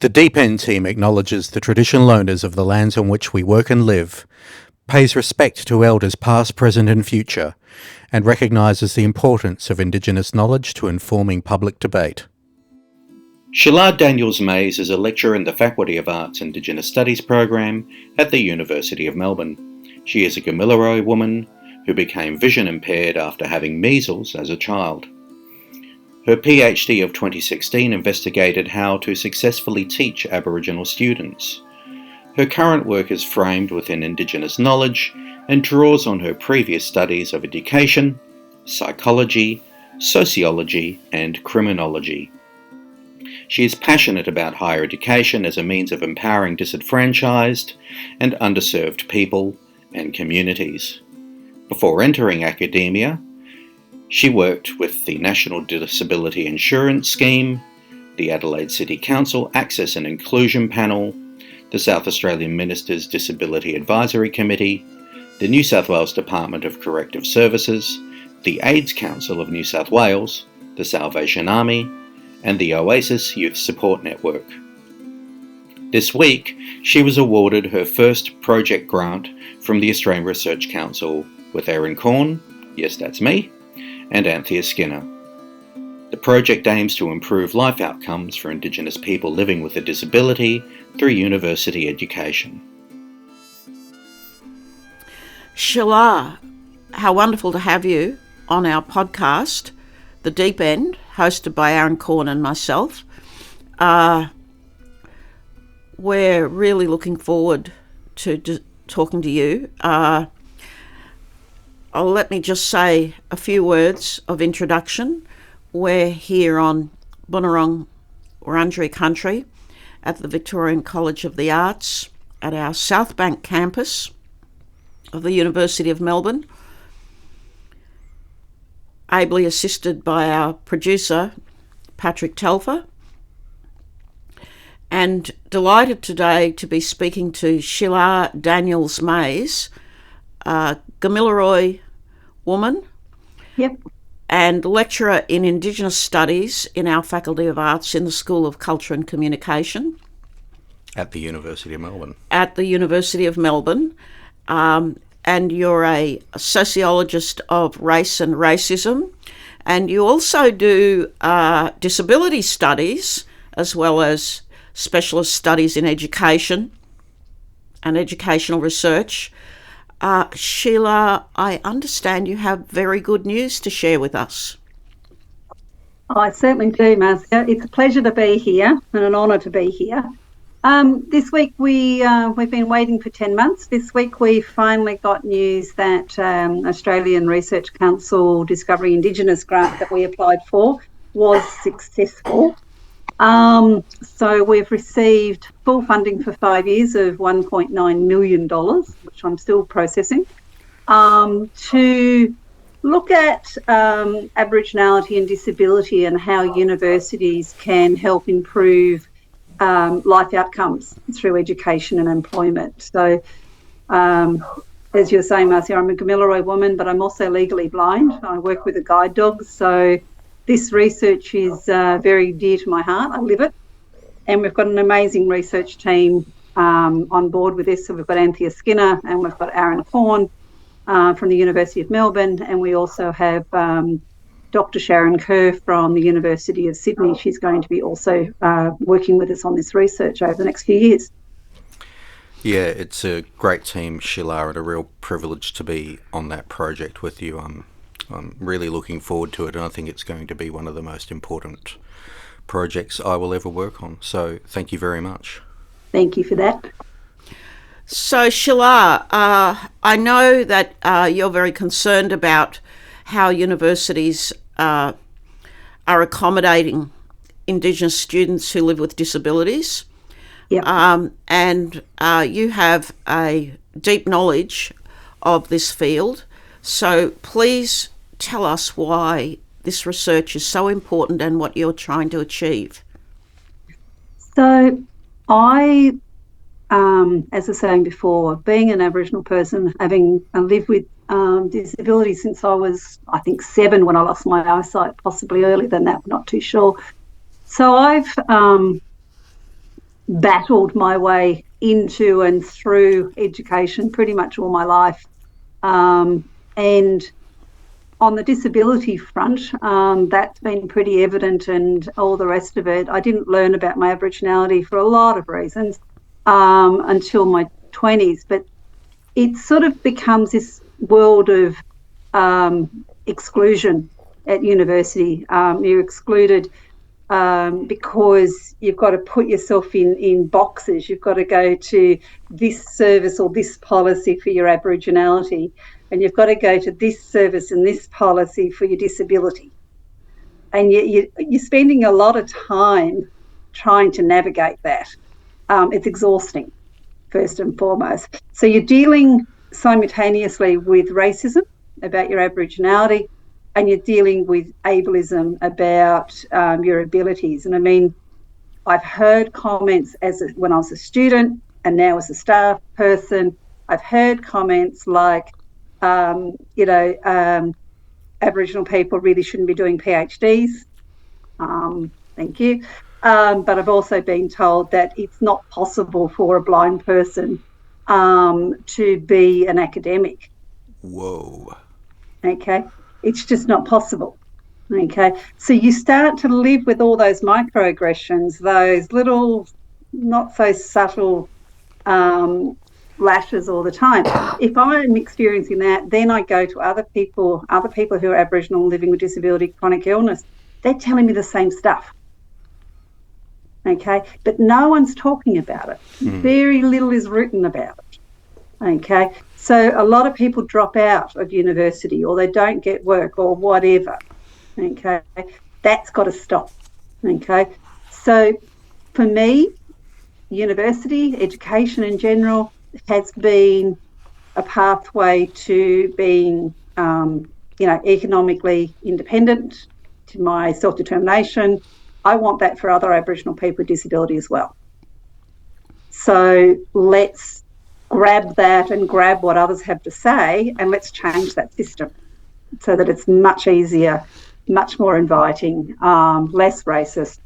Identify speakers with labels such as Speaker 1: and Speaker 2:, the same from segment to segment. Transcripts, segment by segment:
Speaker 1: The Deep End team acknowledges the traditional owners of the lands on which we work and live, pays respect to elders past, present and future, and recognises the importance of Indigenous knowledge to informing public debate. Sheelagh Daniels-Mayes is a lecturer in the Faculty of Arts Indigenous Studies program at the University of Melbourne. She is a Gamilaraay woman who became vision impaired after having measles as a child. Her PhD of 2016 investigated how to successfully teach Aboriginal students. Her current work is framed within Indigenous knowledge and draws on her previous studies of education, psychology, sociology and criminology. She is passionate about higher education as a means of empowering disenfranchised and underserved people and communities. Before entering academia, she worked with the National Disability Insurance Scheme, the Adelaide City Council Access and Inclusion Panel, the South Australian Ministers' Disability Advisory Committee, the New South Wales Department of Corrective Services, the AIDS Council of New South Wales, the Salvation Army, and the Oasis Youth Support Network. This week, she was awarded her first project grant from the Australian Research Council with Erin Corn, yes that's me, and Anthea Skinner. The project aims to improve life outcomes for Indigenous people living with a disability through university education.
Speaker 2: Sheelagh, how wonderful to have you on our podcast, The Deep End, hosted by Erin Corn and myself. We're really looking forward to talking to you. Let me just say a few words of introduction. We're here on Bunurong Wurundjeri country at the Victorian College of the Arts at our South Bank campus of the University of Melbourne, ably assisted by our producer, Patrick Telfer, and delighted today to be speaking to Sheelagh Daniels-Mayes, a Gamilaraay woman, and lecturer in Indigenous Studies in our Faculty of Arts in the School of Culture and Communication.
Speaker 1: At the University of Melbourne.
Speaker 2: At the University of Melbourne. And you're a sociologist of race and racism. And you also do disability studies as well as specialist studies in education and educational research. Sheelagh, I understand you have very good news to share with us.
Speaker 3: I certainly do, Marcia. It's a pleasure to be here and an honour to be here. This week we've been waiting for 10 months. This week we finally got news that Australian Research Council Discovery Indigenous grant that we applied for was successful. So we've received full funding for 5 years of $1.9 million, which I'm still processing, to look at Aboriginality and disability and how universities can help improve life outcomes through education and employment. So, as you're saying, Marcia, I'm a Gamilaraay woman, but I'm also legally blind. I work with a guide dog, so this research is very dear to my heart. I live it. And we've got an amazing research team on board with this. So we've got Anthea Skinner and we've got Erin Corn from the University of Melbourne. And we also have Dr. Sharon Kerr from the University of Sydney. She's going to be also working with us on this research over the next few years.
Speaker 1: Yeah, it's a great team, Sheelagh, and a real privilege to be on that project with you. I'm really looking forward to it, and I think it's going to be one of the most important projects I will ever work on. So thank you very much.
Speaker 3: Thank you for that.
Speaker 2: So Sheelagh, I know that you're very concerned about how universities are accommodating Indigenous students who live with disabilities.
Speaker 3: Yep.
Speaker 2: And you have a deep knowledge of this field. So please tell us why this research is so important and what you're trying to achieve.
Speaker 3: So I, as I was saying before, being an Aboriginal person, having lived with disability since I was, I think, 7 when I lost my eyesight, possibly earlier than that, not too sure. So I've battled my way into and through education pretty much all my life. And on the disability front, that's been pretty evident, and all the rest of it. I didn't learn about my Aboriginality for a lot of reasons until my 20s, but it sort of becomes this world of exclusion at university. You're excluded because you've got to put yourself in boxes. You've got to go to this service or this policy for your Aboriginality, and you've got to go to this service and this policy for your disability. And you're spending a lot of time trying to navigate that. It's exhausting, first and foremost. So you're dealing simultaneously with racism about your Aboriginality, and you're dealing with ableism about your abilities. And I mean, I've heard comments when I was a student and now as a staff person, I've heard comments like, Aboriginal people really shouldn't be doing PhDs. Thank you. But I've also been told that it's not possible for a blind person to be an academic.
Speaker 1: Whoa.
Speaker 3: Okay. It's just not possible. Okay. So you start to live with all those microaggressions, those little, not so subtle lashes all the time. If I'm experiencing that, then I go to other people who are Aboriginal living with disability, chronic illness. They're telling me the same stuff. Okay. But no one's talking about it. Very little is written about it. Okay. So a lot of people drop out of university, or they don't get work, or whatever. Okay. That's got to stop. Okay. So for me, university, education in general, has been a pathway to being, economically independent, to my self-determination. I want that for other Aboriginal people with disability as well. So let's grab that and grab what others have to say, and let's change that system so that it's much easier, much more inviting, less racist,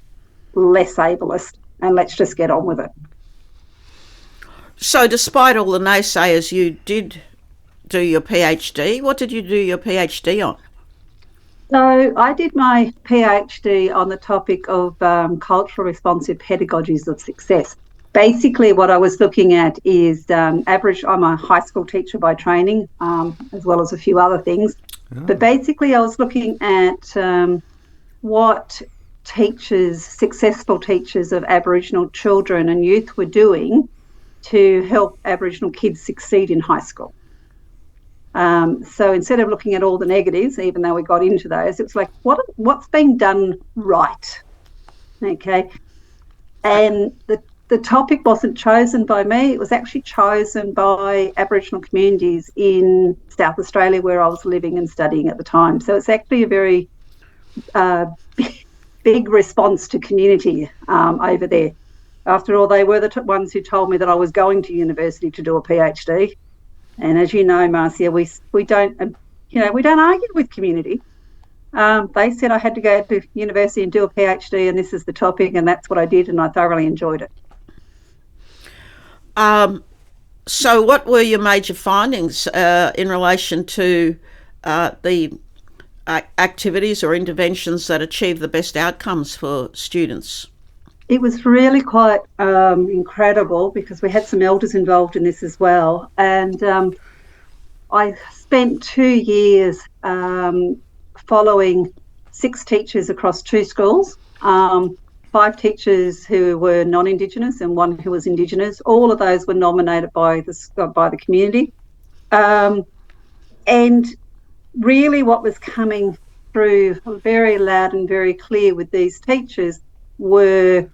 Speaker 3: less ableist, and let's just get on with it.
Speaker 2: So despite all the naysayers, you did do your PhD. What did you do your PhD on?
Speaker 3: So I did my PhD on the topic of cultural responsive pedagogies of success. Basically, what I was looking at is I'm a high school teacher by training, as well as a few other things. Oh. But basically, I was looking at what successful teachers of Aboriginal children and youth were doing to help Aboriginal kids succeed in high school. So instead of looking at all the negatives, even though we got into those, it's like, what's being done right? Okay. And the topic wasn't chosen by me. It was actually chosen by Aboriginal communities in South Australia, where I was living and studying at the time. So it's actually a very big response to community over there. After all, they were the ones who told me that I was going to university to do a PhD. And as you know, Marcia, we don't argue with community. They said I had to go to university and do a PhD, and this is the topic, and that's what I did, and I thoroughly enjoyed it.
Speaker 2: So what were your major findings in relation to the activities or interventions that achieve the best outcomes for students?
Speaker 3: It was really quite incredible, because we had some elders involved in this as well. And I spent 2 years following 6 teachers across 2 schools, 5 teachers who were non-Indigenous and 1 who was Indigenous. All of those were nominated by the community. And really what was coming through very loud and very clear with these teachers were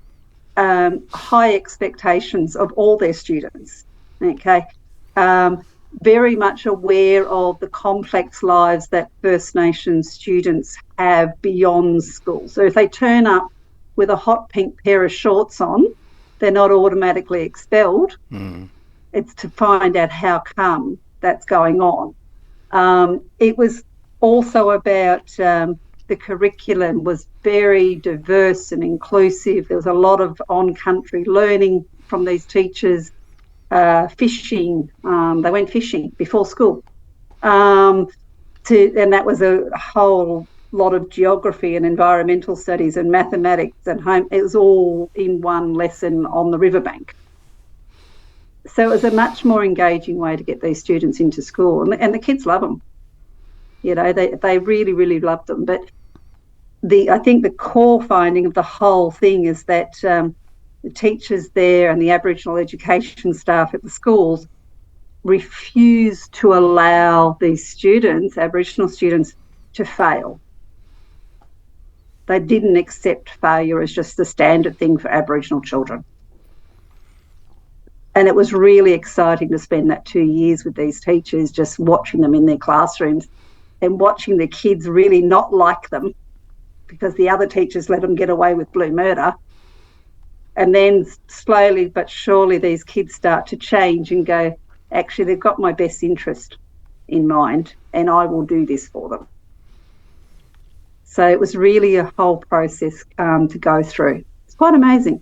Speaker 3: high expectations of all their students. Okay. Very much aware of the complex lives that First Nations students have beyond school. So if they turn up with a hot pink pair of shorts on, they're not automatically expelled. It's to find out how come that's going on. It was also about the curriculum was very diverse and inclusive. There was a lot of on-country learning from these teachers. Fishing, they went fishing before school. And that was a whole lot of geography and environmental studies and mathematics and home. It was all in one lesson on the riverbank. So it was a much more engaging way to get these students into school, and the kids love them. You know, they really, really love them. But I think the core finding of the whole thing is that the teachers there and the Aboriginal education staff at the schools refused to allow these students, Aboriginal students, to fail. They didn't accept failure as just the standard thing for Aboriginal children. And it was really exciting to spend that 2 years with these teachers, just watching them in their classrooms and watching the kids really not like them because the other teachers let them get away with blue murder. And then slowly but surely these kids start to change and go, actually, they've got my best interest in mind and I will do this for them. So it was really a whole process to go through. It's quite amazing.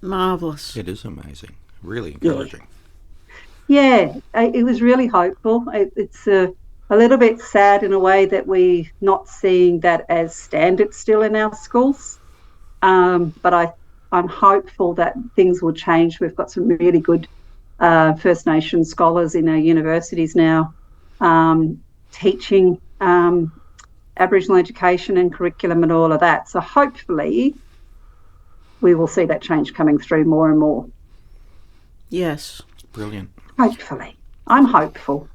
Speaker 2: Marvellous.
Speaker 1: It is amazing. Really encouraging.
Speaker 3: Yeah, it was really hopeful. It's a little bit sad in a way that we're not seeing that as standard still in our schools. But I'm hopeful that things will change. We've got some really good First Nations scholars in our universities now teaching Aboriginal education and curriculum and all of that. So hopefully we will see that change coming through more and more.
Speaker 2: Yes.
Speaker 1: Brilliant.
Speaker 3: Hopefully. I'm hopeful.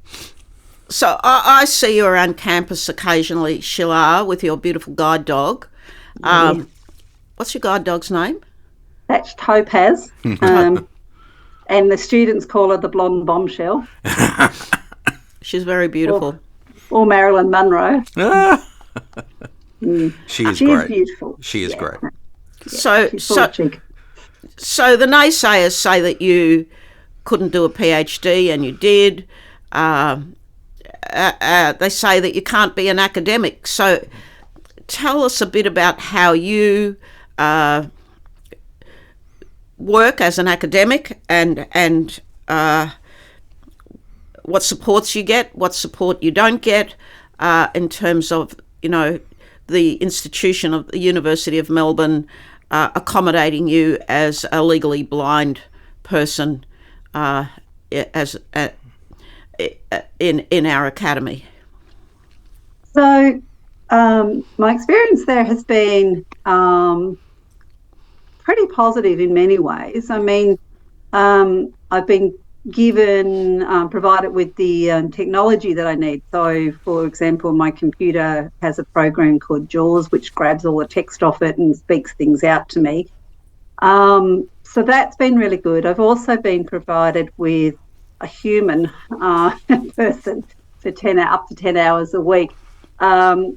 Speaker 2: So I see you around campus occasionally, Sheelagh, with your beautiful guide dog.
Speaker 3: Yes.
Speaker 2: What's your guide dog's name?
Speaker 3: That's Topaz. And the students call her the blonde bombshell.
Speaker 2: She's very beautiful.
Speaker 3: Or Marilyn Monroe.
Speaker 1: She is
Speaker 3: She
Speaker 1: great.
Speaker 3: is beautiful.
Speaker 1: She is great.
Speaker 2: So the naysayers say that you couldn't do a PhD and you did. They say that you can't be an academic. So tell us a bit about how you work as an academic and what supports you get, what support you don't get in terms of, you know, the institution of the University of Melbourne accommodating you as a legally blind person in our academy.
Speaker 3: So my experience there has been pretty positive in many ways. I mean, I've been provided with the technology that I need. So, for example, my computer has a program called JAWS, which grabs all the text off it and speaks things out to me. So that's been really good. I've also been provided with a human person for up to 10 hours a week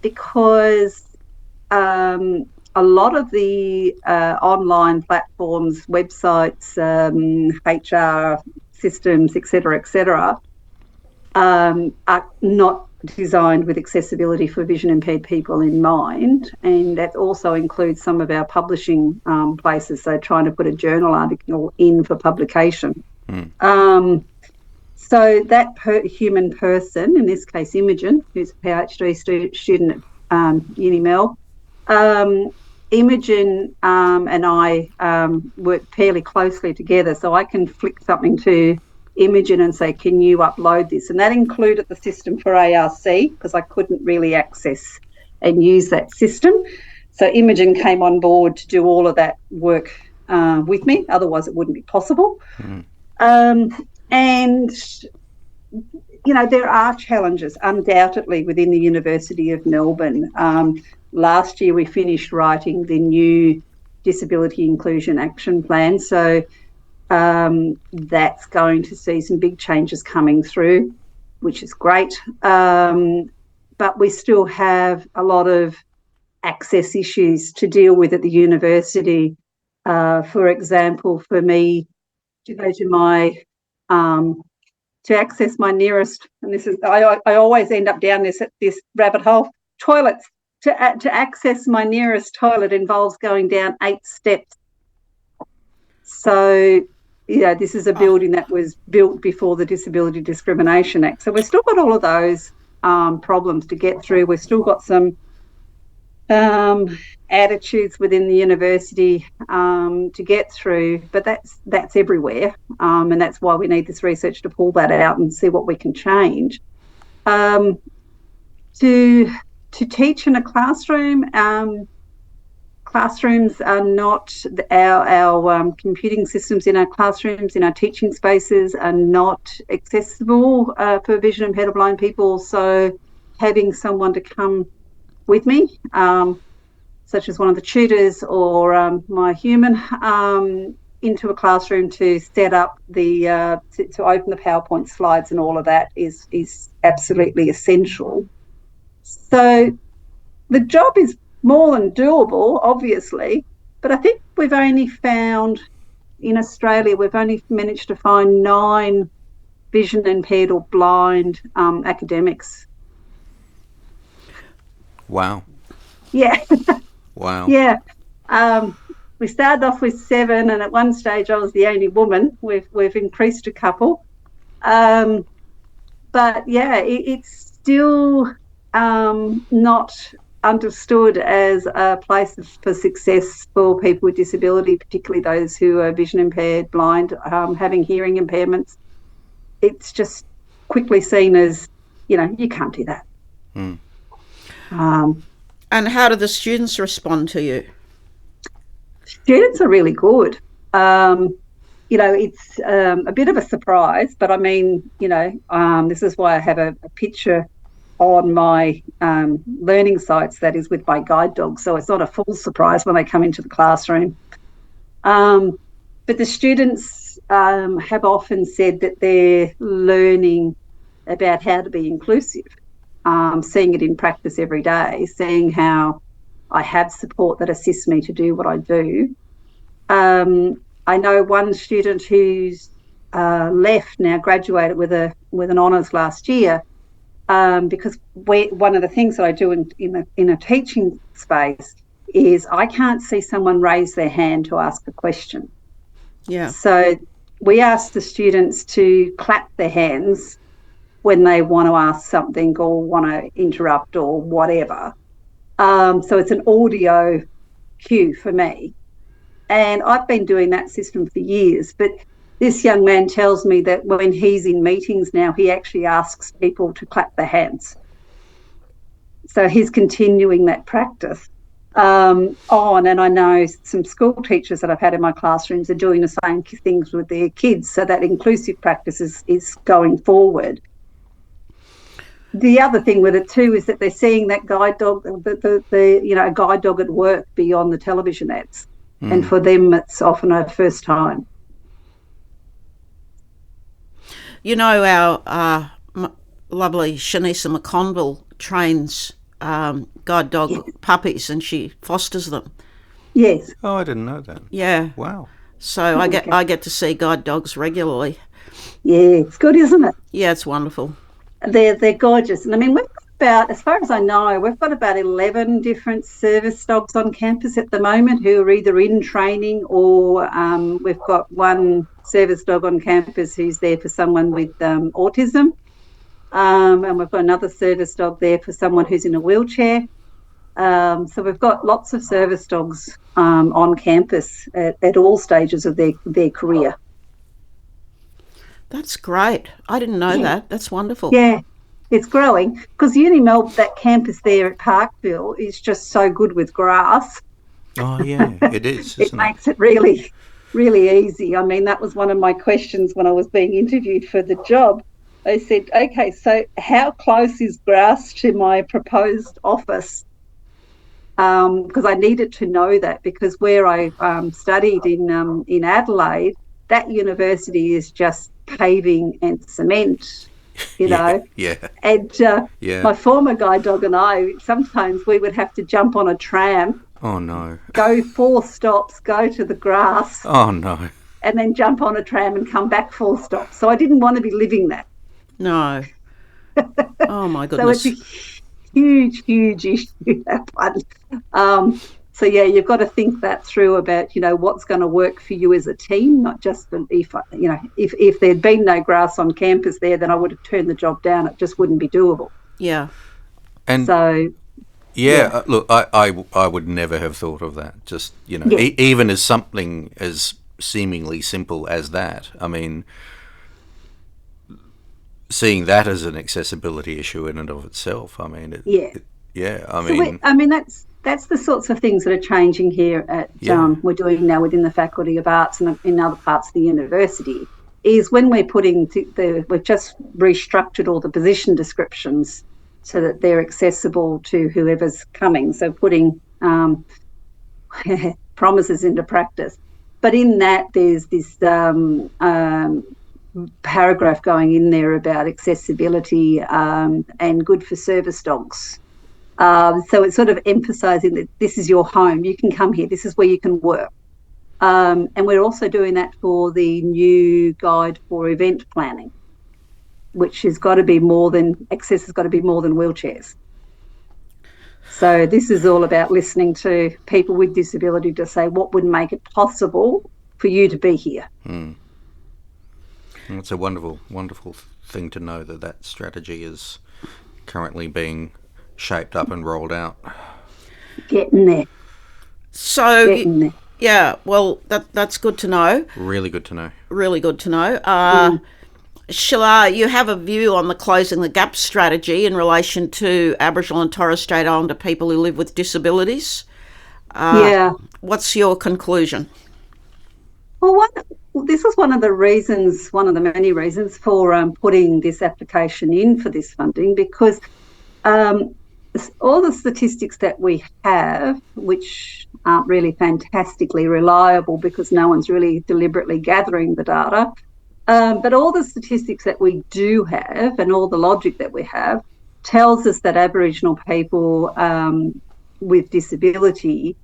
Speaker 3: because a lot of the online platforms, websites, HR systems, et cetera, are not designed with accessibility for vision impaired people in mind, and that also includes some of our publishing places, so trying to put a journal article in for publication. So that human person, in this case Imogen, who's a PhD student at Uni Mel, Imogen and I work fairly closely together, so I can flick something to Imogen and say, can you upload this? And that included the system for ARC because I couldn't really access and use that system. So Imogen came on board to do all of that work with me, otherwise it wouldn't be possible. And, you know, there are challenges undoubtedly within the University of Melbourne. Last year we finished writing the new Disability Inclusion Action Plan. So that's going to see some big changes coming through, which is great. But we still have a lot of access issues to deal with at the university. For example, for me to go to my to access my nearest, and this is I always end up down this rabbit hole, toilets to access my nearest toilet involves going down 8 steps. So, this is a building that was built before the Disability Discrimination Act. So we've still got all of those problems to get through. We've still got some attitudes within the university to get through, but that's everywhere, and that's why we need this research to pull that out and see what we can change. To teach in a classroom, classrooms are not our computing systems in our classrooms, in our teaching spaces are not accessible for vision impaired or blind people. So having someone to come with me, such as one of the tutors or my human, into a classroom to set up to open the PowerPoint slides and all of that is absolutely essential. So the job is more than doable, obviously, but I think we've only found in Australia, we've only managed to find 9 vision impaired or blind academics.
Speaker 1: Wow.
Speaker 3: Yeah.
Speaker 1: Wow.
Speaker 3: Yeah. We started off with 7, and at one stage I was the only woman. We've increased a couple. But yeah, it's still not understood as a place for success for people with disability, particularly those who are vision impaired, blind, having hearing impairments. It's just quickly seen as, you can't do that.
Speaker 1: Mm.
Speaker 2: And how do the students respond to you?
Speaker 3: Students are really good. It's a bit of a surprise, but I mean, this is why I have a picture on my learning sites that is with my guide dog, so it's not a full surprise when they come into the classroom. But the students have often said that they're learning about how to be inclusive, seeing it in practice every day, seeing how I have support that assists me to do what I do. I know one student who's left now, graduated with an honours last year, because one of the things that I do in a teaching space is I can't see someone raise their hand to ask a question.
Speaker 2: Yeah.
Speaker 3: So we ask the students to clap their hands when they want to ask something or want to interrupt or whatever. So it's an audio cue for me. And I've been doing that system for years, but this young man tells me that when he's in meetings now, he actually asks people to clap their hands. So he's continuing that practice on, and I know some school teachers that I've had in my classrooms are doing the same things with their kids, so that inclusive practice is going forward. The other thing with it too is that they're seeing that guide dog, a guide dog at work beyond the television ads, and for them it's often a first time.
Speaker 2: Our lovely Shanisa McConville trains guide dog puppies, and she fosters them.
Speaker 3: Yes.
Speaker 1: Oh, I didn't know that.
Speaker 2: Yeah.
Speaker 1: Wow.
Speaker 2: So I get to see guide dogs regularly.
Speaker 3: Yeah, it's good, isn't it?
Speaker 2: Yeah, it's wonderful.
Speaker 3: They're gorgeous. And I mean, we've got about, as far as I know, we've got about 11 different service dogs on campus at the moment who are either in training or we've got one service dog on campus who's there for someone with autism. And we've got another service dog there for someone who's in a wheelchair. So we've got lots of service dogs on campus at all stages of their career.
Speaker 2: That's great. I didn't know that. That's wonderful.
Speaker 3: Yeah, it's growing because Uni Melbourne, that campus there at Parkville is just so good with grass.
Speaker 1: Oh, yeah, it is, isn't
Speaker 3: it makes it really, really easy. I mean, that was one of my questions when I was being interviewed for the job. They said, okay, so how close is grass to my proposed office? Because I needed to know that, because where I studied in Adelaide, that university is just paving and cement, know.
Speaker 1: Yeah.
Speaker 3: And my former guide dog and I, sometimes we would have to jump on a tram.
Speaker 1: Oh, no.
Speaker 3: Go 4 stops, go to the grass.
Speaker 1: Oh, no.
Speaker 3: And then jump on a tram and come back 4 stops. So I didn't want to be living that.
Speaker 2: No. Oh, my goodness.
Speaker 3: So huge issue, that one. So yeah, you've got to think that through about, what's going to work for you as a team, not just if there'd been no grass on campus there, then I would have turned the job down. It just wouldn't be doable.
Speaker 2: Yeah.
Speaker 1: And
Speaker 3: so
Speaker 1: yeah, look, I would never have thought of that. Just, even as something as seemingly simple as that. I mean, seeing that as an accessibility issue in and of itself. I mean,
Speaker 3: that's the sorts of things that are changing here at we're doing now within the Faculty of Arts and in other parts of the university. Is when we're we've just restructured all the position descriptions so that they're accessible to whoever's coming. So putting promises into practice. But in that, there's this paragraph going in there about accessibility and good for service dogs. So it's sort of emphasising that this is your home. You can come here. This is where you can work. And we're also doing that for the new guide for event planning, which has got to be access has got to be more than wheelchairs. So this is all about listening to people with disability to say what would make it possible for you to be here.
Speaker 1: It's a wonderful, wonderful thing to know that strategy is currently being shaped up and rolled out.
Speaker 3: Getting there.
Speaker 2: So, yeah, well, that's good to know.
Speaker 1: Really good to know.
Speaker 2: Really good to know. Sheelagh, you have a view on the Closing the Gap strategy in relation to Aboriginal and Torres Strait Islander people who live with disabilities. What's your conclusion?
Speaker 3: Well, this is one of the many reasons for putting this application in for this funding, because all the statistics that we have, which aren't really fantastically reliable because no one's really deliberately gathering the data, but all the statistics that we do have and all the logic that we have tells us that Aboriginal people with disability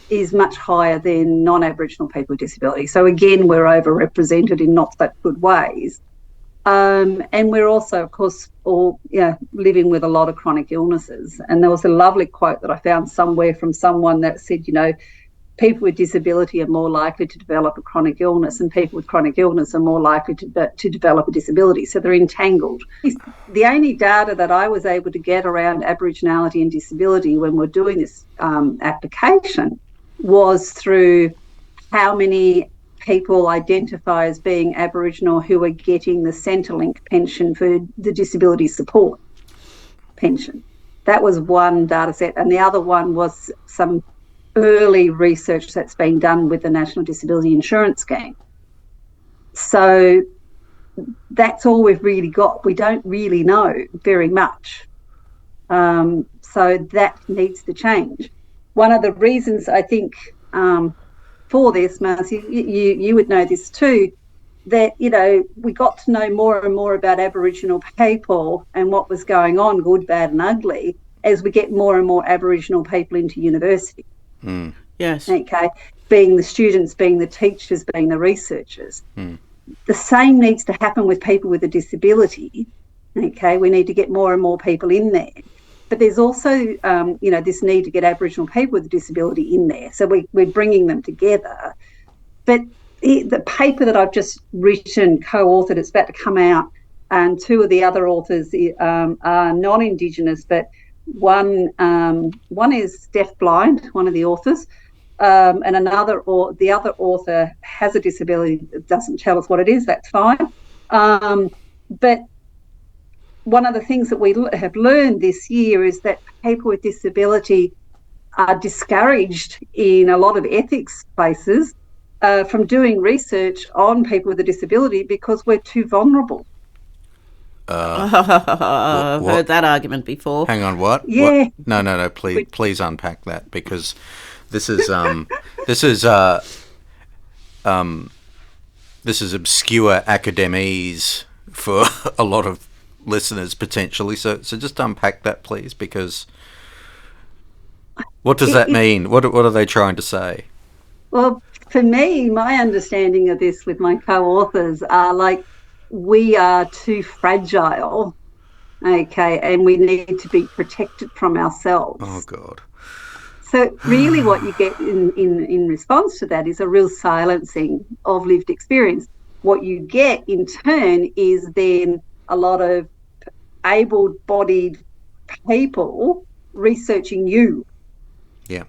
Speaker 3: is much higher than non-Aboriginal people with disability. So again, we're overrepresented in not that good ways. And we're also, of course, all living with a lot of chronic illnesses. And there was a lovely quote that I found somewhere from someone that said, people with disability are more likely to develop a chronic illness, and people with chronic illness are more likely to develop a disability. So they're entangled. The only data that I was able to get around Aboriginality and disability when we're doing this application was through how many people identify as being Aboriginal who are getting the Centrelink pension for the disability support pension. That was one data set, and the other one was some early research that's been done with the National Disability Insurance Scheme. So that's all we've really got. We don't really know very much. So that needs to change. One of the reasons I think for this, Marcia, you would know this too, that, we got to know more and more about Aboriginal people and what was going on, good, bad and ugly, as we get more and more Aboriginal people into university.
Speaker 2: Yes.
Speaker 3: Okay. Being the students, being the teachers, being the researchers. The same needs to happen with people with a disability. Okay. We need to get more and more people in there. But there's also, this need to get Aboriginal people with a disability in there. So we're bringing them together. But the paper that I've just written, co-authored, it's about to come out, and two of the other authors are non-Indigenous, but one is deaf-blind, one of the authors, and the other author has a disability. It doesn't tell us what it is. That's fine. But one of the things that we have learned this year is that people with disability are discouraged in a lot of ethics places from doing research on people with a disability because we're too vulnerable.
Speaker 2: I've heard that argument before.
Speaker 1: Hang on, what?
Speaker 3: Yeah.
Speaker 1: What? No. Please unpack that, because this is obscure academese for a lot of listeners potentially. So just unpack that, please, because what does that mean? What are they trying to say?
Speaker 3: Well, for me, my understanding of this with my co-authors are like, we are too fragile okay, and we need to be protected from ourselves.
Speaker 1: Oh, God.
Speaker 3: So really what you get in response to that is a real silencing of lived experience. What you get in turn is then a lot of able-bodied people researching you.
Speaker 1: Yeah.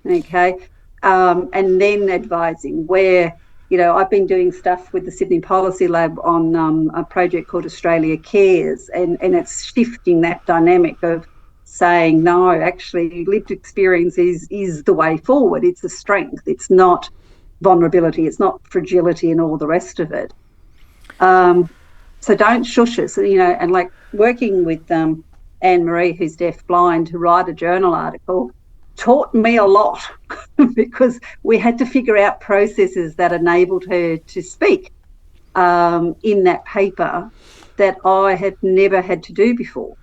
Speaker 3: Okay. And then advising where, I've been doing stuff with the Sydney Policy Lab on a project called Australia Cares, and it's shifting that dynamic of saying, no, actually lived experience is the way forward. It's a strength. It's not vulnerability. It's not fragility and all the rest of it. So don't shush us, and like working with Anne-Marie, who's deaf-blind, to write a journal article taught me a lot because we had to figure out processes that enabled her to speak in that paper that I had never had to do before.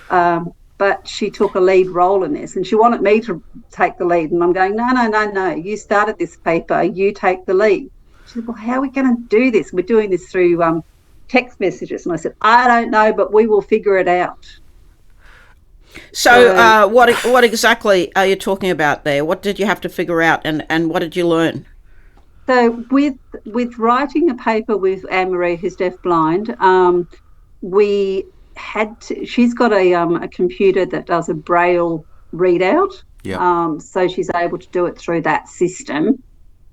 Speaker 3: But she took a lead role in this, and she wanted me to take the lead. And I'm going, no, you started this paper, you take the lead. She said, well, how are we going to do this? We're doing this through text messages. And I said, I don't know, but we will figure it out.
Speaker 2: So what exactly are you talking about there? What did you have to figure out, and what did you learn?
Speaker 3: So with writing a paper with Anne-Marie, who's deaf-blind, we had to, she's got a computer that does a braille readout.
Speaker 1: Yeah.
Speaker 3: So she's able to do it through that system.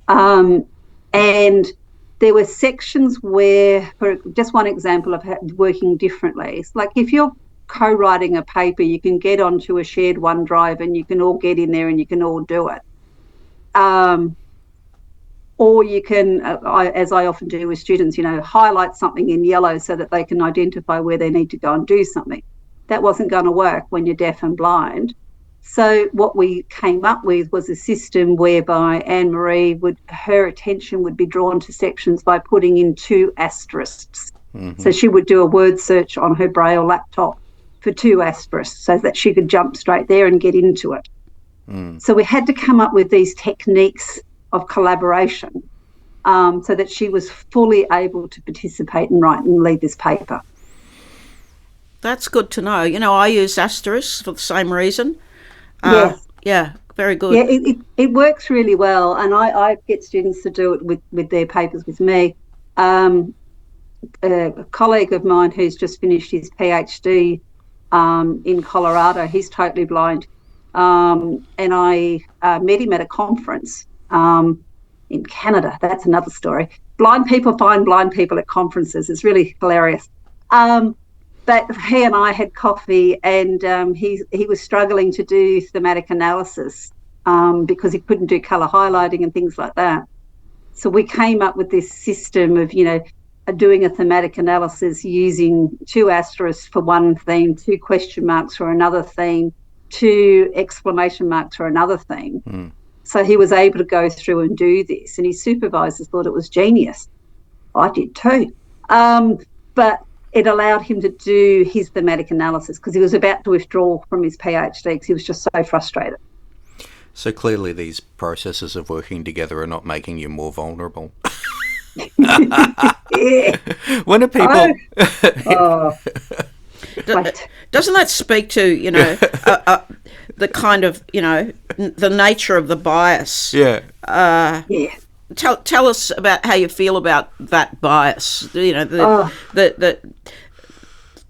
Speaker 3: And there were sections where, for just one example of working differently, it's like if you're co-writing a paper, you can get onto a shared OneDrive and you can all get in there and you can all do it. Or you can, as I often do with students, highlight something in yellow so that they can identify where they need to go and do something. That wasn't going to work when you're deaf and blind. So what we came up with was a system whereby Anne-Marie her attention would be drawn to sections by putting in 2 asterisks. Mm-hmm. So she would do a word search on her Braille laptop for 2 asterisks so that she could jump straight there and get into it. Mm. So we had to come up with these techniques of collaboration so that she was fully able to participate and write and lead this paper.
Speaker 2: That's good to know. I use asterisks for the same reason.
Speaker 3: Yes.
Speaker 2: Yeah, very good.
Speaker 3: Yeah, it works really well, and I get students to do it with their papers with me. A colleague of mine who's just finished his PhD in Colorado, he's totally blind, and I met him at a conference in Canada. That's another story. Blind people find blind people at conferences. It's really hilarious. But he and I had coffee, and he was struggling to do thematic analysis because he couldn't do colour highlighting and things like that. So we came up with this system of, doing a thematic analysis using 2 asterisks for one theme, 2 question marks for another theme, 2 exclamation marks for another theme. Mm. So he was able to go through and do this, and his supervisors thought it was genius. I did too. But it allowed him to do his thematic analysis because he was about to withdraw from his PhD because he was just so frustrated.
Speaker 1: So clearly these processes of working together are not making you more vulnerable.
Speaker 3: Yeah.
Speaker 1: When are people...
Speaker 2: Doesn't that speak to, the kind of, the nature of the bias?
Speaker 1: Yeah.
Speaker 3: Yeah.
Speaker 2: Tell us about how you feel about that bias. The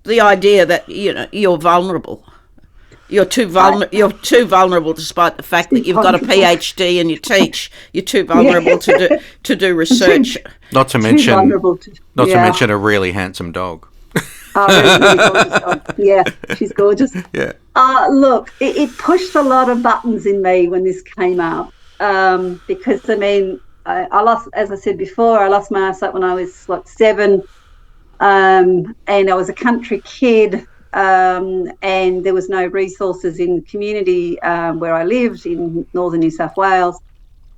Speaker 2: idea that you're vulnerable. You're too vulnerable, despite the fact that you've got a PhD and you teach. You're too vulnerable to do research.
Speaker 1: Not to mention a really handsome dog.
Speaker 3: Really gorgeous dog. Yeah, she's gorgeous.
Speaker 1: Yeah.
Speaker 3: Look, it pushed a lot of buttons in me when this came up because I lost, as I said before, I lost my eyesight when I was 7, and I was a country kid, and there was no resources in the community where I lived in northern New South Wales.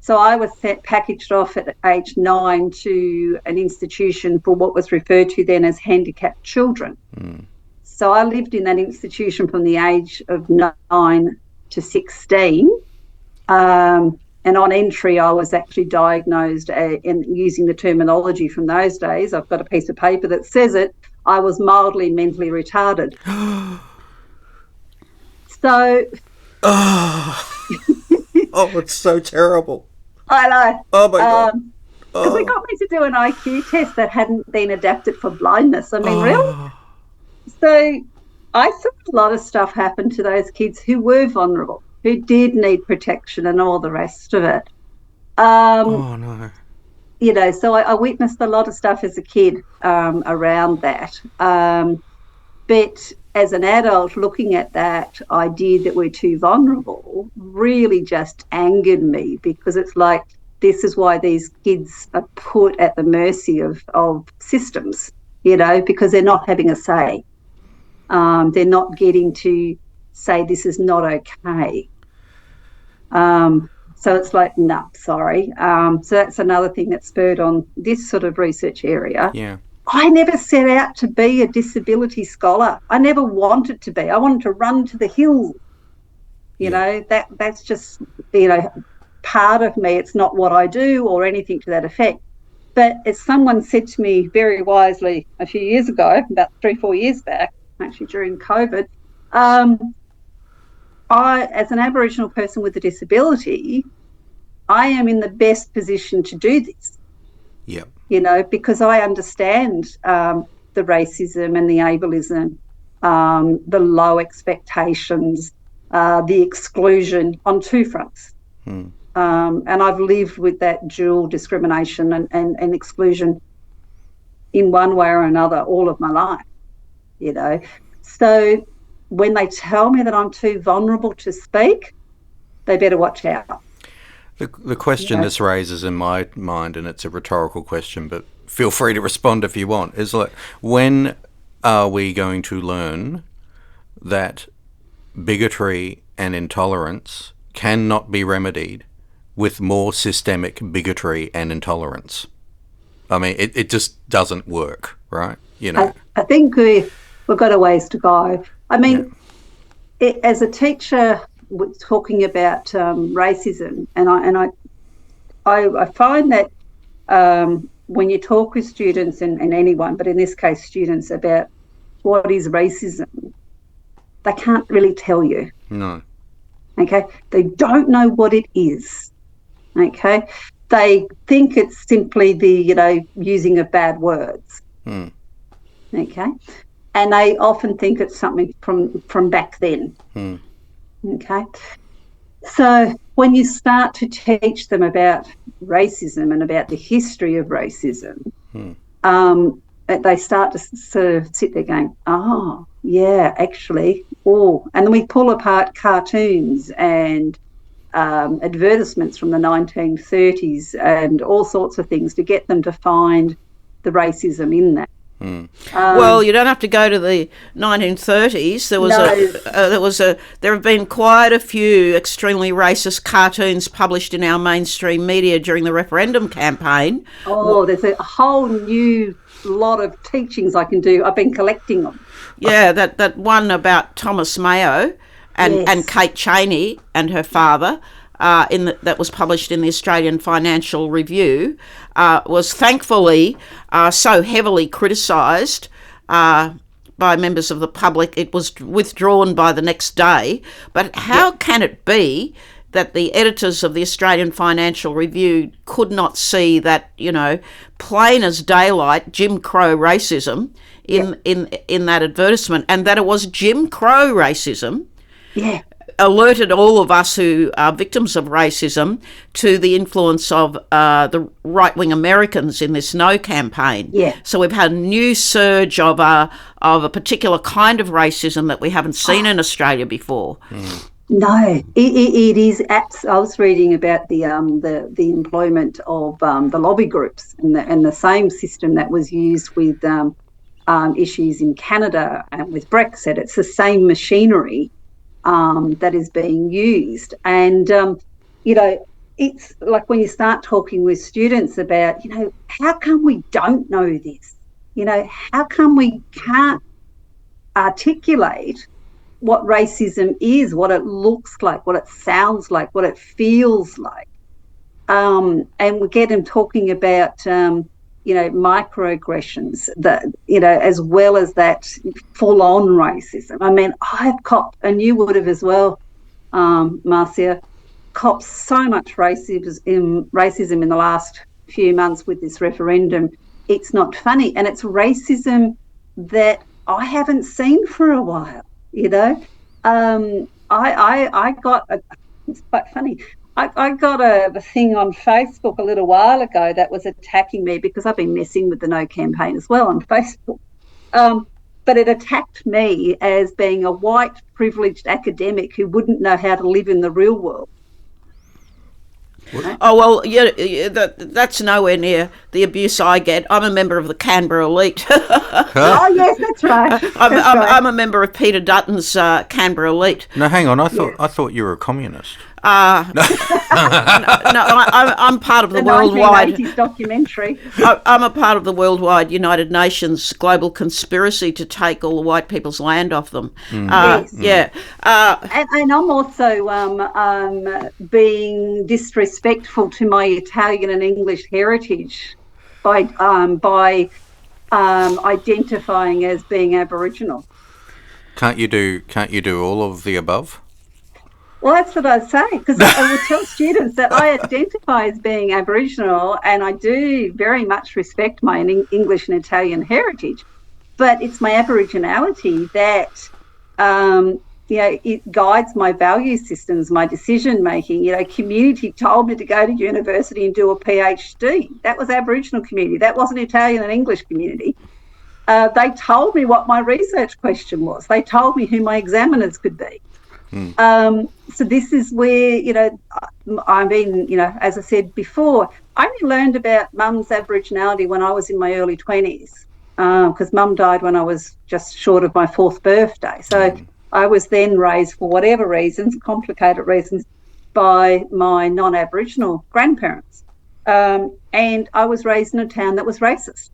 Speaker 3: So I was packaged off at age 9 to an institution for what was referred to then as handicapped children. Mm. So I lived in that institution from the age of 9 to 16. And on entry, I was actually diagnosed, and using the terminology from those days, I've got a piece of paper that says it, I was mildly mentally retarded. So...
Speaker 1: Oh, it's so terrible.
Speaker 3: I know.
Speaker 1: Oh, my God.
Speaker 3: Because it got me to do an IQ test that hadn't been adapted for blindness. I mean, really? So I saw a lot of stuff happen to those kids who were vulnerable, who did need protection and all the rest of it.
Speaker 1: Oh, no.
Speaker 3: You know, so I witnessed a lot of stuff as a kid around that. But as an adult, looking at that idea that we're too vulnerable really just angered me, because it's like, this is why these kids are put at the mercy of systems, you know, because they're not having a say. They're not getting to say this is not okay. So it's like, no, sorry. So that's another thing that spurred on this sort of research area.
Speaker 1: Yeah.
Speaker 3: I never set out to be a disability scholar. I never wanted to be. I wanted to run to the hills. You know, that's just, you know, part of me. It's not what I do or anything to that effect. But as someone said to me very wisely a few years ago, about 3-4 years back, actually during COVID, I, as an Aboriginal person with a disability, I am in the best position to do this.
Speaker 1: Yep.
Speaker 3: You know, because I understand the racism and the ableism, the low expectations, the exclusion on two fronts. And I've lived with that dual discrimination and exclusion in one way or another all of my life, you know. So when they tell me that I'm too vulnerable to speak, they better watch out.
Speaker 1: The question this raises in my mind, and it's a rhetorical question, but feel free to respond if you want, is like, when are we going to learn that bigotry and intolerance cannot be remedied with more systemic bigotry and intolerance? I mean, it just doesn't work, right? You know,
Speaker 3: I think we've got a ways to go. I mean, as a teacher, talking about racism, and I find that when you talk with students and anyone, but in this case students, about what is racism, they can't really tell you.
Speaker 1: No.
Speaker 3: Okay, they don't know what it is. Okay, they think it's simply the, you know, using of bad words. Okay, and they often think it's something from back then. Okay, so when you start to teach them about racism and about the history of racism, they start to sort of sit there going, oh, yeah, actually, and then we pull apart cartoons and advertisements from the 1930s and all sorts of things to get them to find the racism in that.
Speaker 2: Well, you don't have to go to the 1930s. There have been quite a few extremely racist cartoons published in our mainstream media during the referendum campaign.
Speaker 3: Oh, there's a whole new lot of teachings I can do. I've been collecting them.
Speaker 2: Yeah, that one about Thomas Mayo and Kate Cheney and her father, that was published in the Australian Financial Review, was thankfully so heavily criticised by members of the public, it was withdrawn by the next day. But how can it be that the editors of the Australian Financial Review could not see that, you know, plain as daylight Jim Crow racism in that advertisement, and that it was Jim Crow racism alerted all of us who are victims of racism to the influence of the right-wing Americans in this No campaign.
Speaker 3: Yeah.
Speaker 2: So we've had a new surge of a particular kind of racism that we haven't seen in Australia before.
Speaker 3: No, it is. I was reading about the employment of the lobby groups and the same system that was used with issues in Canada and with Brexit. It's the same machinery that is being used. And, you know, it's like when you start talking with students about, you know, how come we don't know this? You know, how come we can't articulate what racism is, what it looks like, what it sounds like, what it feels like? And we get them talking about microaggressions, that, as well as that full-on racism. I mean, I've copped, and you would have as well, Marcia, copped so much racism in the last few months with this referendum. It's not funny, and it's racism that I haven't seen for a while. I got it's quite funny. I got a thing on Facebook a little while ago that was attacking me, because I've been messing with the No campaign as well on Facebook. But it attacked me as being a white, privileged academic who wouldn't know how to live in the real world.
Speaker 2: Oh, well, that's nowhere near the abuse I get. I'm a member of the Canberra elite.
Speaker 3: Oh, yes, that's right.
Speaker 2: I'm a member of Peter Dutton's Canberra elite.
Speaker 1: No, hang on. I thought you were a communist.
Speaker 2: I'm part of the worldwide
Speaker 3: 1980s documentary.
Speaker 2: I'm a part of the worldwide United Nations global conspiracy to take all the white people's land off them.
Speaker 3: Yes.
Speaker 2: Yeah,
Speaker 3: and I'm also being disrespectful to my Italian and English heritage by identifying as being Aboriginal.
Speaker 1: Can't you do all of the above?
Speaker 3: Well, that's what I say, because I will tell students that I identify as being Aboriginal, and I do very much respect my English and Italian heritage, but it's my Aboriginality that, it guides my value systems, my decision making. Community told me to go to university and do a PhD. That was Aboriginal community. That wasn't Italian and English community. They told me what my research question was. They told me who my examiners could be. So this is where, I mean, as I said before, I only learned about Mum's Aboriginality when I was in my early 20s, because Mum died when I was just short of my 4th birthday. So I was then raised, for whatever reasons, complicated reasons, by my non-Aboriginal grandparents. And I was raised in a town that was racist.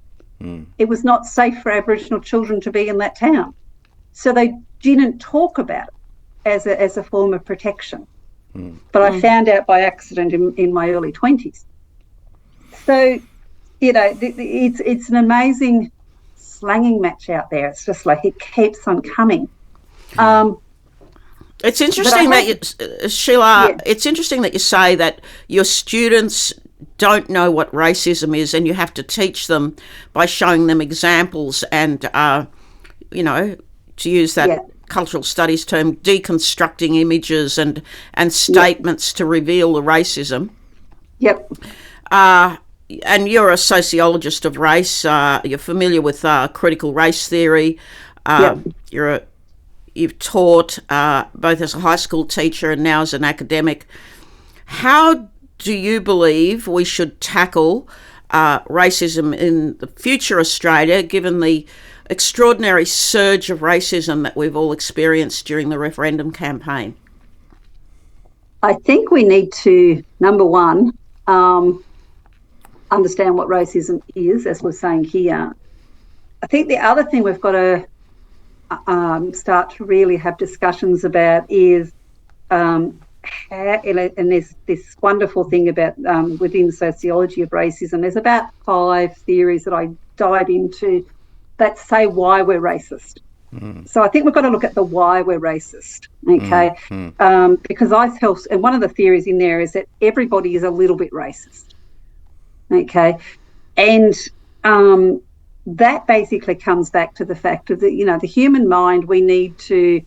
Speaker 3: It was not safe for Aboriginal children to be in that town. So they didn't talk about it as a form of protection. But I found out by accident in my early 20s. So, it's an amazing slanging match out there. It's just like it keeps on coming.
Speaker 2: It's interesting Sheelagh, it's interesting that you say that your students don't know what racism is, and you have to teach them by showing them examples and, to use that cultural studies term, deconstructing images and statements to reveal the racism.
Speaker 3: Yep.
Speaker 2: And you're a sociologist of race. You're familiar with critical race theory. You've taught both as a high school teacher and now as an academic. How do you believe we should tackle racism in the future Australia, given the extraordinary surge of racism that we've all experienced during the referendum campaign?
Speaker 3: I think we need to, number one, understand what racism is, as we're saying here. I think the other thing we've got to start to really have discussions about is how, and there's this wonderful thing about within sociology of racism, there's about 5 theories that I dive into that say why we're racist. So I think we've got to look at the why we're racist, okay? Because and one of the theories in there is that everybody is a little bit racist, okay? And that basically comes back to the fact of the human mind, we need to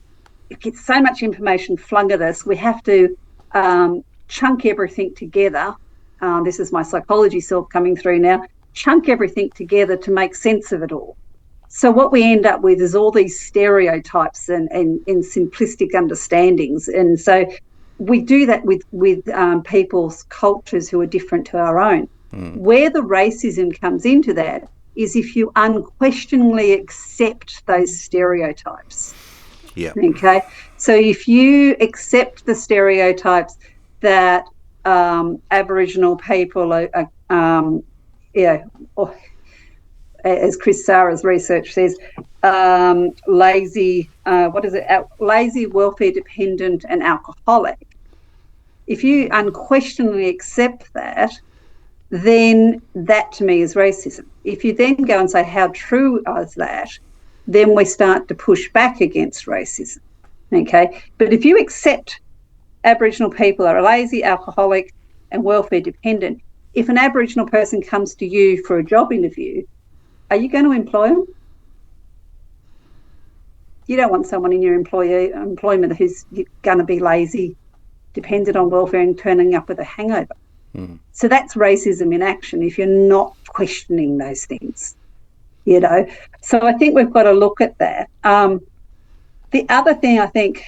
Speaker 3: get so much information flung at us, we have to chunk everything together. This is my psychology self coming through now. Chunk everything together to make sense of it all. So what we end up with is all these stereotypes and simplistic understandings. And so we do that with people's cultures who are different to our own. Where the racism comes into that is if you unquestioningly accept those stereotypes.
Speaker 1: Yeah.
Speaker 3: Okay. So if you accept the stereotypes that Aboriginal people are as Chris Sarah's research says, lazy, lazy, welfare dependent and alcoholic. If you unquestionably accept that, then that to me is racism. If you then go and say, how true is that? Then we start to push back against racism. Okay. But if you accept Aboriginal people are lazy, alcoholic, and welfare dependent, if an Aboriginal person comes to you for a job interview, are you going to employ them? You don't want someone in your employment who's going to be lazy, dependent on welfare, and turning up with a hangover. So that's racism in action if you're not questioning those things, you know. So I think we've got to look at that. The other thing, I think,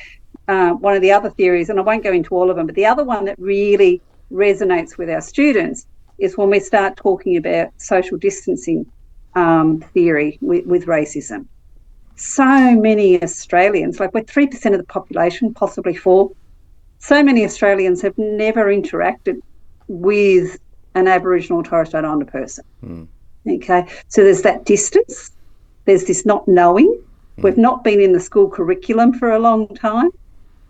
Speaker 3: one of the other theories, and I won't go into all of them, but the other one that really resonates with our students is when we start talking about social distancing theory with racism. So many Australians, like we're 3% of the population, possibly 4%, so many Australians have never interacted with an Aboriginal or Torres Strait Islander person. Okay, so there's that distance, there's this not knowing. We've not been in the school curriculum for a long time.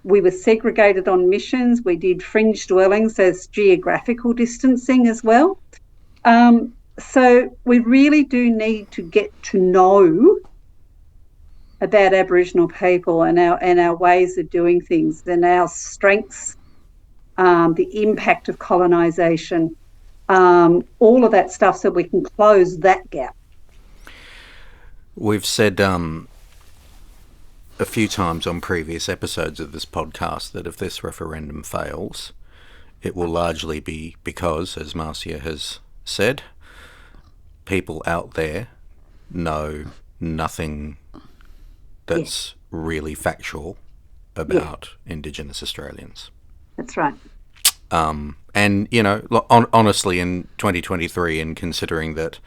Speaker 3: We were segregated on missions. We did fringe dwellings as geographical distancing as well. So we really do need to get to know about Aboriginal people and our ways of doing things and our strengths, the impact of colonisation, all of that stuff, so we can close that gap.
Speaker 1: We've said a few times on previous episodes of this podcast that if this referendum fails, it will largely be because, as Marcia has said, people out there know nothing that's really factual about Indigenous Australians.
Speaker 3: That's right.
Speaker 1: And, you know, honestly, in 2023, and considering that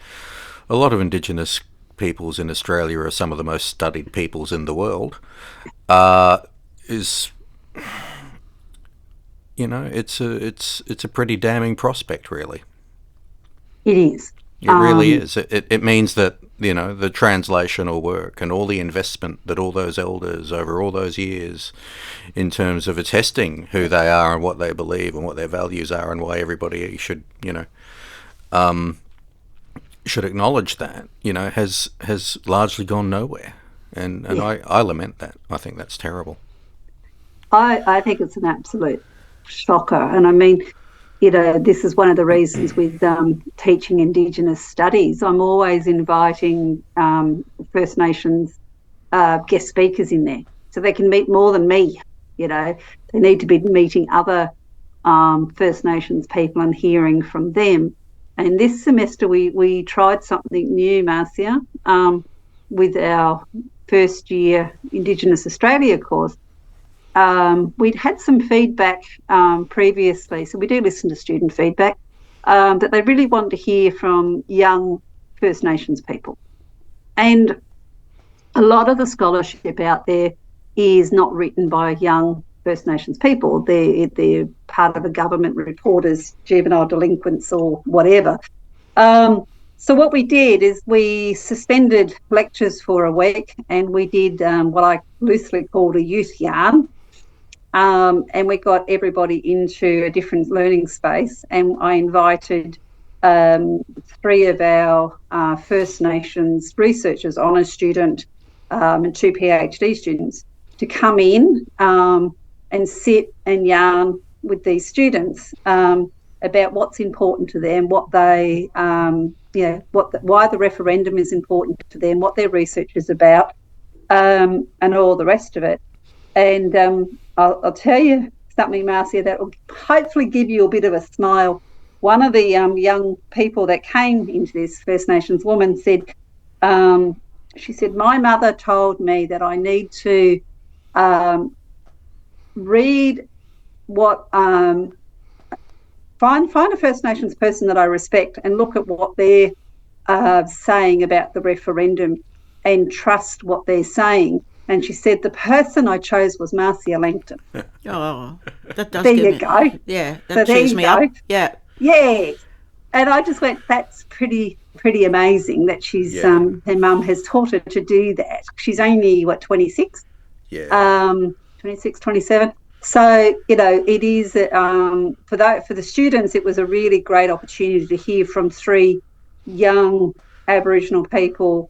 Speaker 1: a lot of Indigenous peoples in Australia are some of the most studied peoples in the world, is, you know, it's a pretty damning prospect, really.
Speaker 3: It is.
Speaker 1: It really is. It means that, you know, the translational work and all the investment that all those elders over all those years in terms of attesting who they are and what they believe and what their values are and why everybody should, you know, should acknowledge that, you know, has largely gone nowhere. And I lament that. I think that's terrible.
Speaker 3: I think it's an absolute shocker. And I mean, you know, this is one of the reasons with teaching Indigenous studies. I'm always inviting First Nations guest speakers in there so they can meet more than me. You know, they need to be meeting other First Nations people and hearing from them. And this semester we tried something new, Marcia, with our first year Indigenous Australia course. We'd had some feedback previously, so we do listen to student feedback, that they really want to hear from young First Nations people. And a lot of the scholarship out there is not written by young First Nations people. They're part of a government report as juvenile delinquents or whatever. So what we did is we suspended lectures for a week and we did what I loosely called a youth yarn. And we got everybody into a different learning space, and I invited 3 of our First Nations researchers, honours student and 2 PhD students, to come in and sit and yarn with these students about what's important to them, what they, why the referendum is important to them, what their research is about, and all the rest of it. And I'll tell you something, Marcia, that will hopefully give you a bit of a smile. One of the young people that came into this, First Nations woman, said, she said, my mother told me that I need to read what, find a First Nations person that I respect and look at what they're saying about the referendum and trust what they're saying. And she said, the person I chose was Marcia Langton.
Speaker 2: Oh, that does
Speaker 3: there you go.
Speaker 2: Yeah, that cheers me up. Yeah.
Speaker 3: Yeah. And I just went, that's pretty amazing that she's, her mum has taught her to do that. She's only, 26?
Speaker 1: Yeah.
Speaker 3: 26, 27. So, it is for the students, it was a really great opportunity to hear from 3 young Aboriginal people.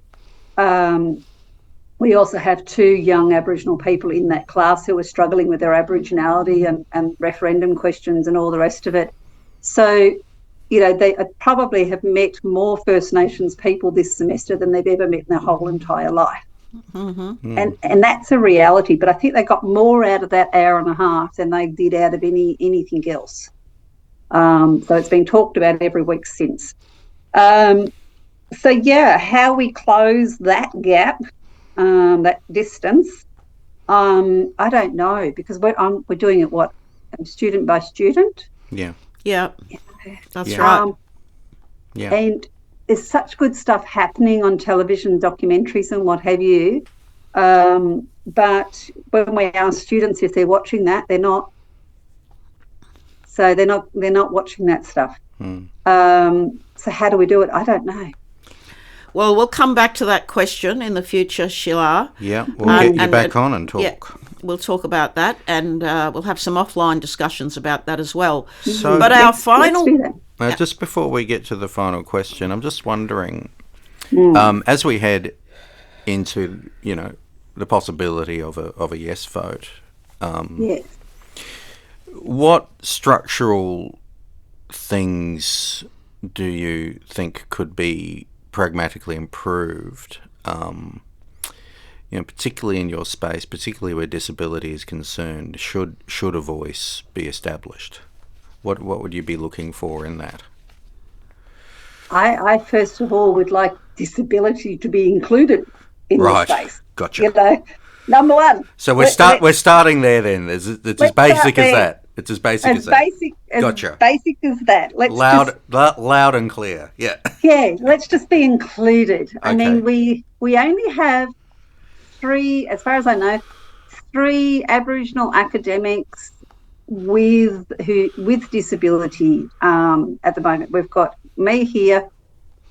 Speaker 3: We also have 2 young Aboriginal people in that class who are struggling with their Aboriginality and referendum questions and all the rest of it. So, they probably have met more First Nations people this semester than they've ever met in their whole entire life. Mm-hmm. And that's a reality. But I think they got more out of that hour and a half than they did out of anything else. So it's been talked about every week since. So, how we close that gap, that distance, I don't know, because we're doing it, student by student?
Speaker 1: Yeah.
Speaker 2: Yeah, that's right.
Speaker 1: Yeah.
Speaker 3: And there's such good stuff happening on television, documentaries and what have you. But when we ask students if they're watching that, they're not. So they're not watching that stuff. So how do we do it? I don't know.
Speaker 2: Well, we'll come back to that question in the future, Sheelagh.
Speaker 1: Yeah, we'll get you back on and talk.
Speaker 2: Yeah, we'll talk about that, and we'll have some offline discussions about that as well.
Speaker 1: So,
Speaker 2: but our final...
Speaker 1: just before we get to the final question, I'm just wondering, as we head into, the possibility of a yes vote,
Speaker 3: yes.
Speaker 1: What structural things do you think could be pragmatically improved, particularly in your space, particularly where disability is concerned? Should a voice be established? What would you be looking for in that?
Speaker 3: I first of all would like disability to be included in the space.
Speaker 1: Gotcha.
Speaker 3: Number one.
Speaker 1: So we're starting there then. It's as basic as that. It's as basic as that. Gotcha.
Speaker 3: As basic as that.
Speaker 1: Loud and clear. Yeah.
Speaker 3: Yeah. Let's just be included.
Speaker 1: Okay.
Speaker 3: I mean, we only have 3, as far as I know, 3 Aboriginal academics with disability at the moment. We've got me here,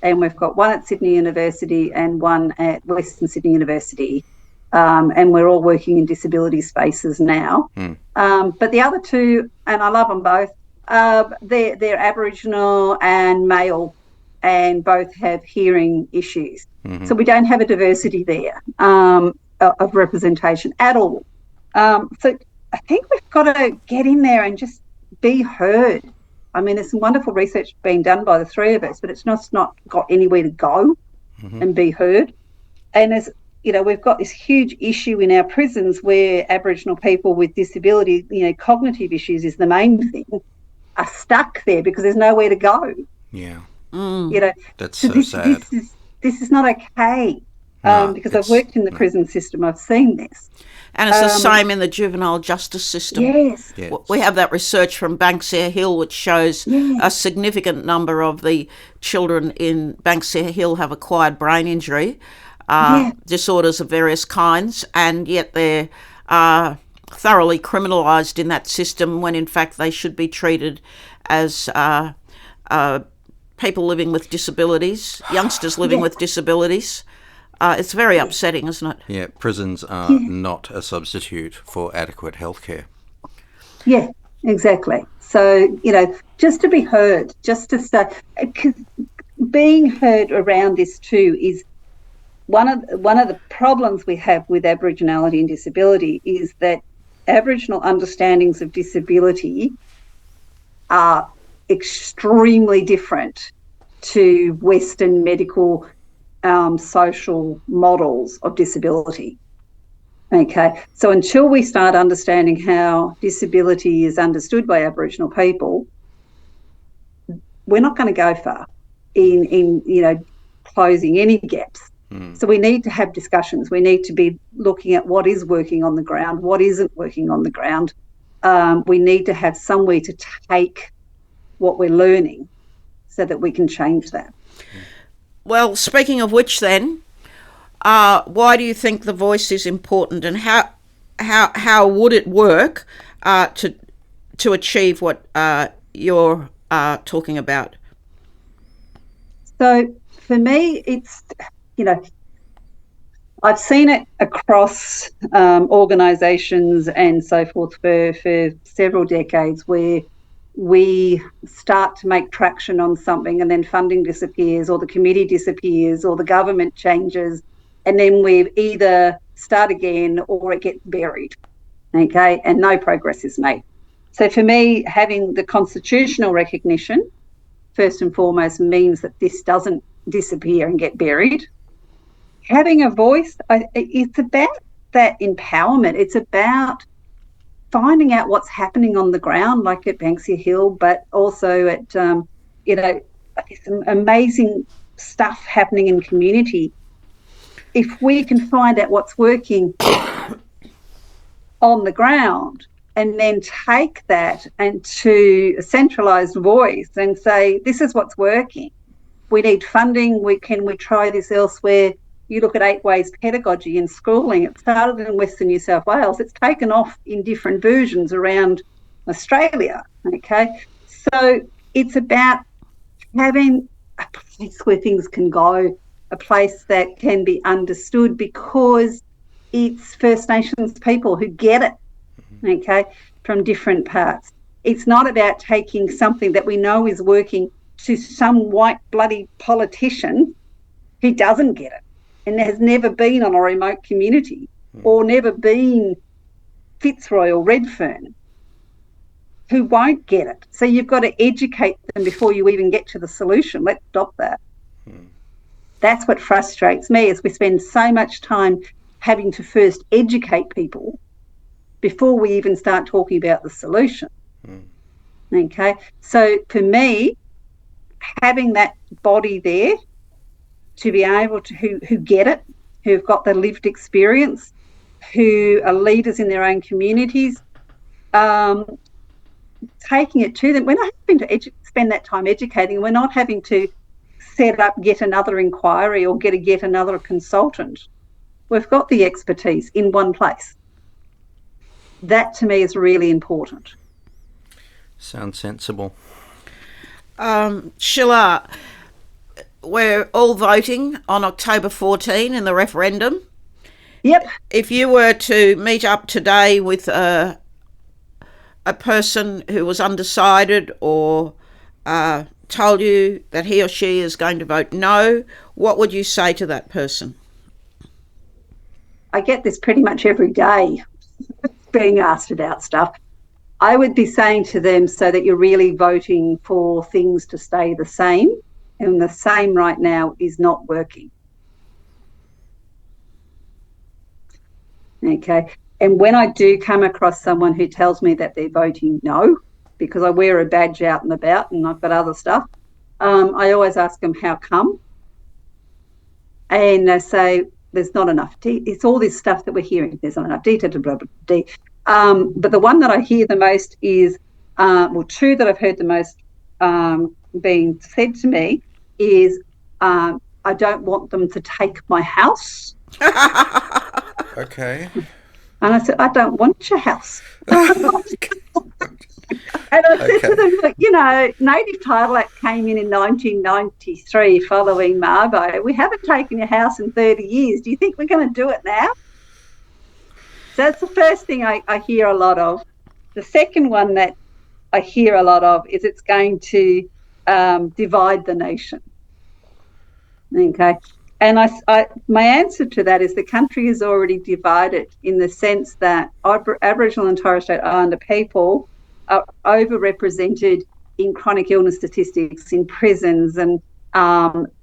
Speaker 3: and we've got one at Sydney University and one at Western Sydney University. And we're all working in disability spaces now. But the other 2, and I love them both, they're Aboriginal and male, and both have hearing issues. Mm-hmm. So we don't have a diversity there of representation at all. So I think we've got to get in there and just be heard. I mean, there's some wonderful research being done by the 3 of us, but it's not got anywhere to go and be heard. And as we've got this huge issue in our prisons where Aboriginal people with disability, cognitive issues is the main thing, are stuck there because there's nowhere to go.
Speaker 1: Yeah.
Speaker 3: That's
Speaker 1: so sad.
Speaker 3: This is not okay. Because I've worked in the prison system, I've seen this.
Speaker 2: And it's the same in the juvenile justice system.
Speaker 3: Yes.
Speaker 2: We have that research from Banksia Hill which shows a significant number of the children in Banksia Hill have acquired brain injury. Disorders of various kinds, and yet they're thoroughly criminalised in that system when in fact they should be treated as people living with disabilities, youngsters living with disabilities. It's very upsetting, isn't it?
Speaker 1: Yeah, prisons are not a substitute for adequate healthcare.
Speaker 3: Yeah, exactly. So, just to be heard, just to say, because being heard around this too is one of the problems we have with Aboriginality and disability is that Aboriginal understandings of disability are extremely different to Western medical social models of disability. Okay, so until we start understanding how disability is understood by Aboriginal people, we're not going to go far in closing any gaps. So we need to have discussions. We need to be looking at what is working on the ground, what isn't working on the ground. We need to have somewhere to take what we're learning so that we can change that.
Speaker 2: Well, speaking of which then, why do you think the voice is important, and how would it work to achieve what you're talking about? So
Speaker 3: for me, it's, I've seen it across organisations and so forth for several decades, where we start to make traction on something and then funding disappears, or the committee disappears, or the government changes, and then we either start again or it gets buried, okay, and no progress is made. So for me, having the constitutional recognition, first and foremost, means that this doesn't disappear and get buried. Having a voice, it's about that empowerment. It's about finding out what's happening on the ground, like at Banksia Hill, but also at, some amazing stuff happening in community. If we can find out what's working on the ground and then take that and to a centralised voice and say, this is what's working. We need funding. Can we try this elsewhere? You look at 8 Ways pedagogy in schooling. It started in Western New South Wales. It's taken off in different versions around Australia, okay? So it's about having a place where things can go, a place that can be understood, because it's First Nations people who get it, okay, from different parts. It's not about taking something that we know is working to some white bloody politician who doesn't get it and has never been on a remote community or never been Fitzroy or Redfern, who won't get it. So you've got to educate them before you even get to the solution. Let's stop that. That's what frustrates me, is we spend so much time having to first educate people before we even start talking about the solution. Okay, so for me, having that body there to be able to, who get it, who've got the lived experience, who are leaders in their own communities, taking it to them. We're not having to spend that time educating. We're not having to set up yet another inquiry or get yet another consultant. We've got the expertise in one place. That to me is really important.
Speaker 1: Sounds sensible.
Speaker 2: Sheelagh, we're all voting on October 14 in the referendum.
Speaker 3: Yep.
Speaker 2: If you were to meet up today with a person who was undecided or told you that he or she is going to vote no, what would you say to that person?
Speaker 3: I get this pretty much every day, being asked about stuff. I would be saying to them, so that you're really voting for things to stay the same, and the same right now is not working. Okay. And when I do come across someone who tells me that they're voting no, because I wear a badge out and about and I've got other stuff, I always ask them, how come? And they say, there's not enough. It's all this stuff that we're hearing. There's not enough data to blah, blah, blah. But the one that I hear the most is, two that I've heard the most being said to me is, I don't want them to take my house.
Speaker 1: Okay.
Speaker 3: And I said, I don't want your house. And I said to them, look, Native Title Act came in 1993 following Mabo. We haven't taken your house in 30 years. Do you think we're going to do it now? So that's the first thing I hear a lot of. The second one that I hear a lot of is it's going to divide the nation. Okay. And my answer to that is the country is already divided, in the sense that Aboriginal and Torres Strait Islander people are overrepresented in chronic illness statistics, in prisons, and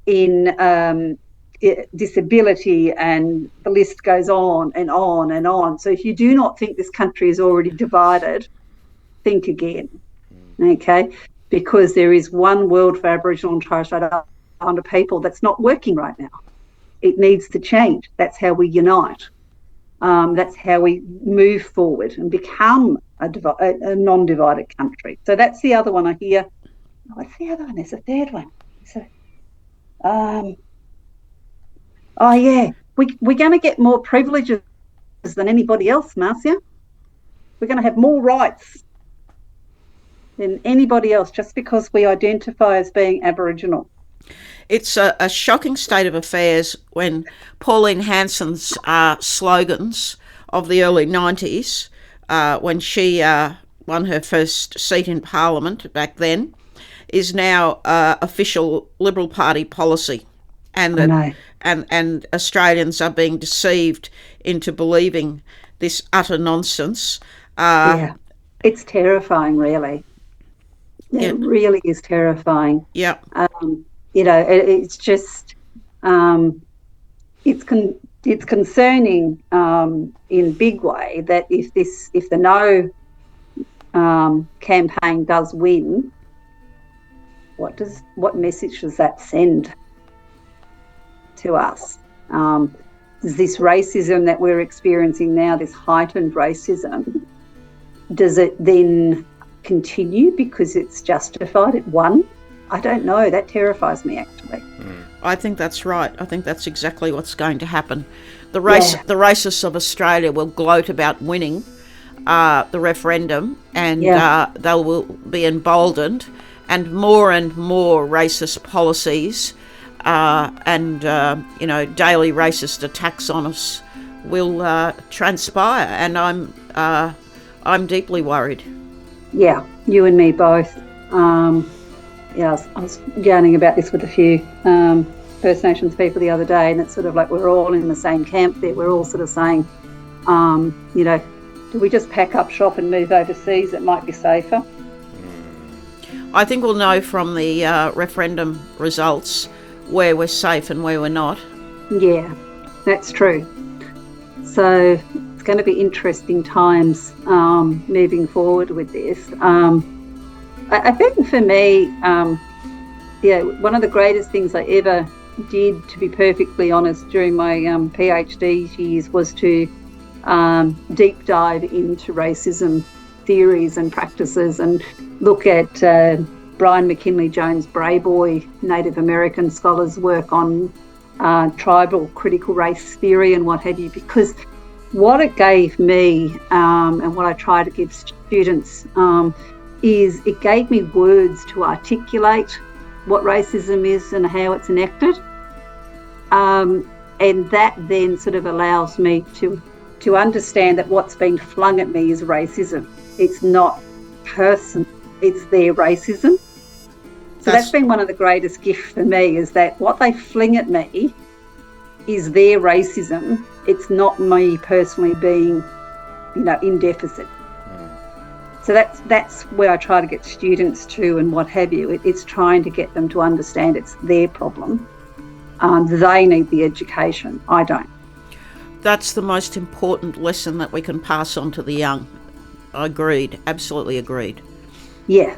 Speaker 3: in disability, and the list goes on and on and on. So if you do not think this country is already divided, think again, okay? Because there is one world for Aboriginal and Torres Strait Islander people that's not working right now. It needs to change. That's how we unite. That's how we move forward and become a non-divided country. So that's the other one I hear. What's the other one? There's a third one. So, we're going to get more privileges than anybody else, Marcia. We're going to have more rights than anybody else just because we identify as being Aboriginal.
Speaker 2: It's a shocking state of affairs when Pauline Hanson's slogans of the early 90s, when she won her first seat in Parliament back then, is now official Liberal Party policy. And and Australians are being deceived into believing this utter nonsense.
Speaker 3: Yeah, it's terrifying, really. It really is terrifying.
Speaker 2: Yeah.
Speaker 3: It's just it's concerning in big way that if the no campaign does win, what message does that send to us? This racism that we're experiencing now, this heightened racism, does it then continue because it's justified? It won? I don't know. That terrifies me, actually.
Speaker 2: I think that's right. I think that's exactly what's going to happen. The racists of Australia will gloat about winning the referendum, and they will be emboldened, and more racist policies and daily racist attacks on us will transpire, and I'm deeply worried.
Speaker 3: Yeah, you and me both. I was yarning about this with a few First Nations people the other day, and it's sort of like we're all in the same camp there. We're all sort of saying, do we just pack up shop and move overseas? It might be safer.
Speaker 2: I think we'll know from the referendum results where we're safe and where we're not. Yeah,
Speaker 3: that's true. So it's going to be interesting times moving forward with this. I think for me, one of the greatest things I ever did, to be perfectly honest, during my PhD years was to deep dive into racism theories and practices and look at Brian McKinley Jones Brayboy, Native American scholars' work on tribal critical race theory and what have you, because what it gave me and what I try to give students is it gave me words to articulate what racism is and how it's enacted. And that then sort of allows me to understand that what's been flung at me is racism. It's not person, it's their racism. So that's been one of the greatest gifts for me, is that what they fling at me is their racism. It's not me personally being, in deficit. So that's where I try to get students to and what have you. It's trying to get them to understand it's their problem. They need the education. I don't.
Speaker 2: That's the most important lesson that we can pass on to the young. Agreed. Absolutely agreed.
Speaker 3: Yeah.